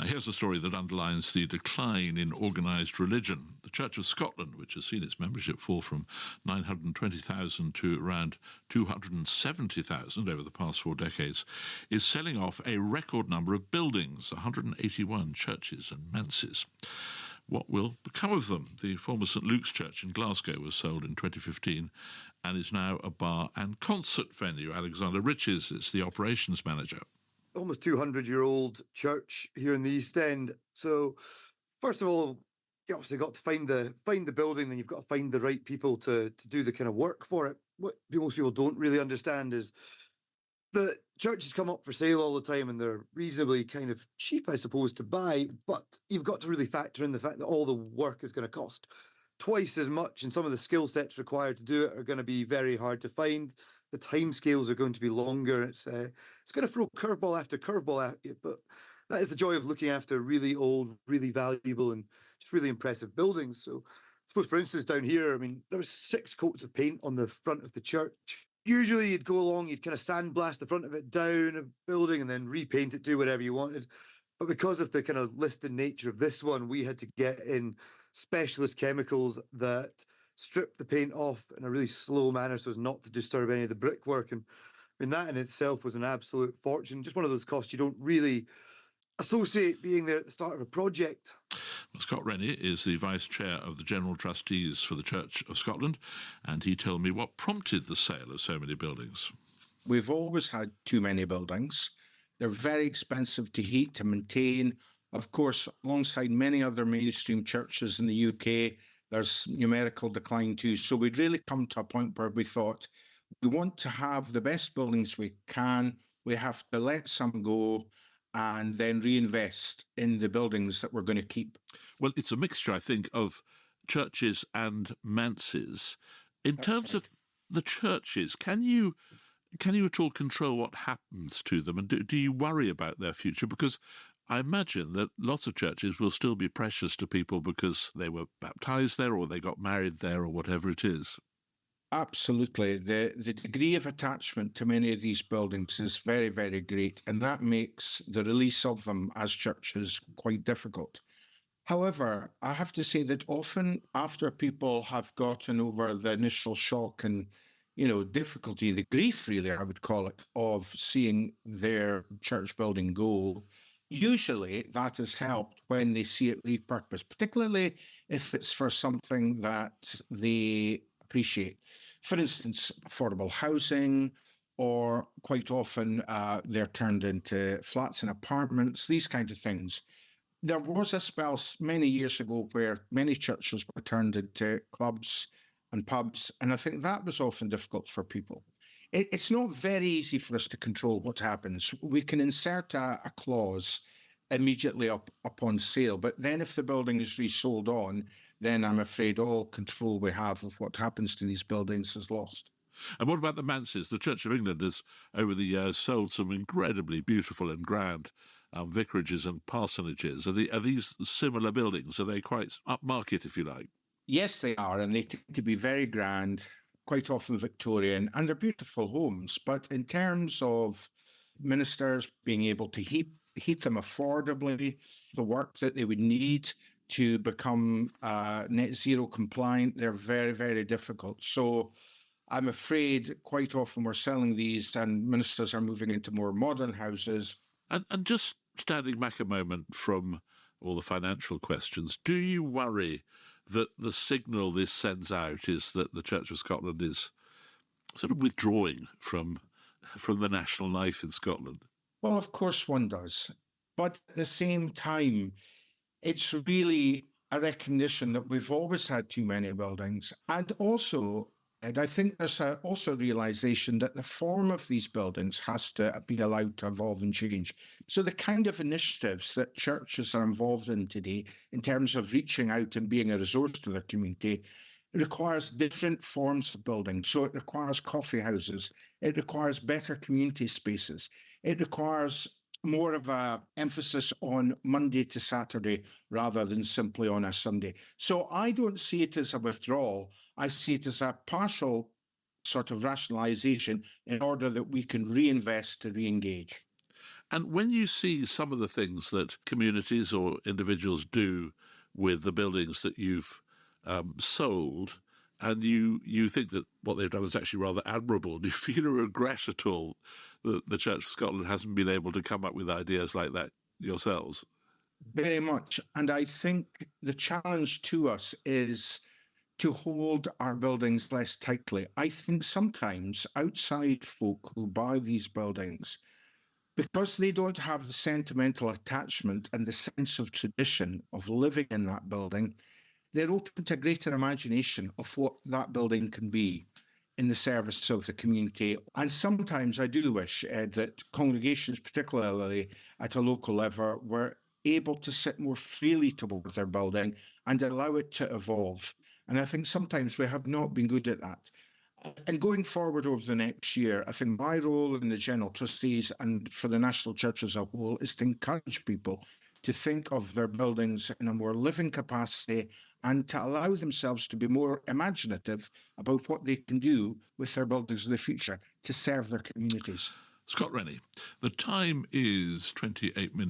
here's a story that underlines the decline in organised religion. The Church of Scotland, which has seen its membership fall from 920,000 to around 270,000 over the past 4 decades, is selling off a record number of buildings, 181 churches and manses. What will become of them? The former St Luke's Church in Glasgow was sold in 2015 and is now a bar and concert venue. Alexander Ritchie is the operations manager. Almost 200-year-old church here in the East End. So, first of all, you obviously got to find the building, then you've got to find the right people to do the kind of work for it. What most people don't really understand is the churches come up for sale all the time and they're reasonably kind of cheap, I suppose, to buy, but you've got to really factor in the fact that all the work is going to cost twice as much, and some of the skill sets required to do it are going to be very hard to find. The timescales are going to be longer. It's going to throw curveball after curveball at you, but that is the joy of looking after really old, really valuable, and just really impressive buildings. So, I suppose, for instance, down here, I mean, there was 6 coats of paint on the front of the church. Usually, you'd go along, you'd kind of sandblast the front of it down a building, and then repaint it, do whatever you wanted. But because of the kind of listed nature of this one, we had to get in specialist chemicals that strip the paint off in a really slow manner so as not to disturb any of the brickwork. And I mean, that in itself was an absolute fortune. Just one of those costs you don't really associate being there at the start of a project. Well, Scott Rennie is the Vice Chair of the General Trustees for the Church of Scotland, and he told me what prompted the sale of so many buildings. We've always had too many buildings. They're very expensive to heat, to maintain. Of course, alongside many other mainstream churches in the UK, there's numerical decline too. So we'd really come to a point where we thought, we want to have the best buildings we can. We have to let some go and then reinvest in the buildings that we're going to keep. Well, it's a mixture, I think, of churches and manses. In terms of the churches, can you at all control what happens to them? And do you worry about their future? Because I imagine that lots of churches will still be precious to people because they were baptised there or they got married there or whatever it is. Absolutely. The degree of attachment to many of these buildings is very, very great, and that makes the release of them as churches quite difficult. However, I have to say that often after people have gotten over the initial shock and difficulty, the grief really, I would call it, of seeing their church building go, usually that has helped when they see it repurposed, particularly if it's for something that they appreciate. For instance, affordable housing, or quite often they're turned into flats and apartments, these kind of things. There was a spell many years ago where many churches were turned into clubs and pubs, and I think that was often difficult for people. It's not very easy for us to control what happens. We can insert a clause immediately upon sale, but then if the building is resold on, then I'm afraid all control we have of what happens to these buildings is lost. And what about the manses? The Church of England has, over the years, sold some incredibly beautiful and grand vicarages and parsonages. Are these similar buildings? Are they quite upmarket, if you like? Yes, they are, and they tend to be very grand, quite often Victorian, and they're beautiful homes. But in terms of ministers being able to heat them affordably, the work that they would need to become net zero compliant, they're very, very difficult. So I'm afraid quite often we're selling these and ministers are moving into more modern houses. And just standing back a moment from all the financial questions, do you worry that the signal this sends out is that the Church of Scotland is sort of withdrawing from the national life in Scotland? Well, of course one does. But at the same time, it's really a recognition that we've always had too many buildings. And I think there's also a realization that the form of these buildings has to be allowed to evolve and change. So the kind of initiatives that churches are involved in today, in terms of reaching out and being a resource to their community, requires different forms of building. So it requires coffee houses. It requires better community spaces. It requires more of a emphasis on Monday to Saturday rather than simply on a Sunday. So I don't see it as a withdrawal. I see it as a partial sort of rationalization in order that we can reinvest to re-engage. And when you see some of the things that communities or individuals do with the buildings that you've sold, and you think that what they've done is actually rather admirable, do you feel a regret at all that the Church of Scotland hasn't been able to come up with ideas like that yourselves? Very much. And I think the challenge to us is to hold our buildings less tightly. I think sometimes outside folk who buy these buildings, because they don't have the sentimental attachment and the sense of tradition of living in that building, they're open to greater imagination of what that building can be in the service of the community. And sometimes I do wish that congregations, particularly at a local level, were able to sit more freely toward their building and allow it to evolve. And I think sometimes we have not been good at that. And going forward over the next year, I think my role in the General Trustees and for the National Church as a whole is to encourage people to think of their buildings in a more living capacity and to allow themselves to be more imaginative about what they can do with their buildings in the future to serve their communities. Scott Rennie, the time is 28 minutes.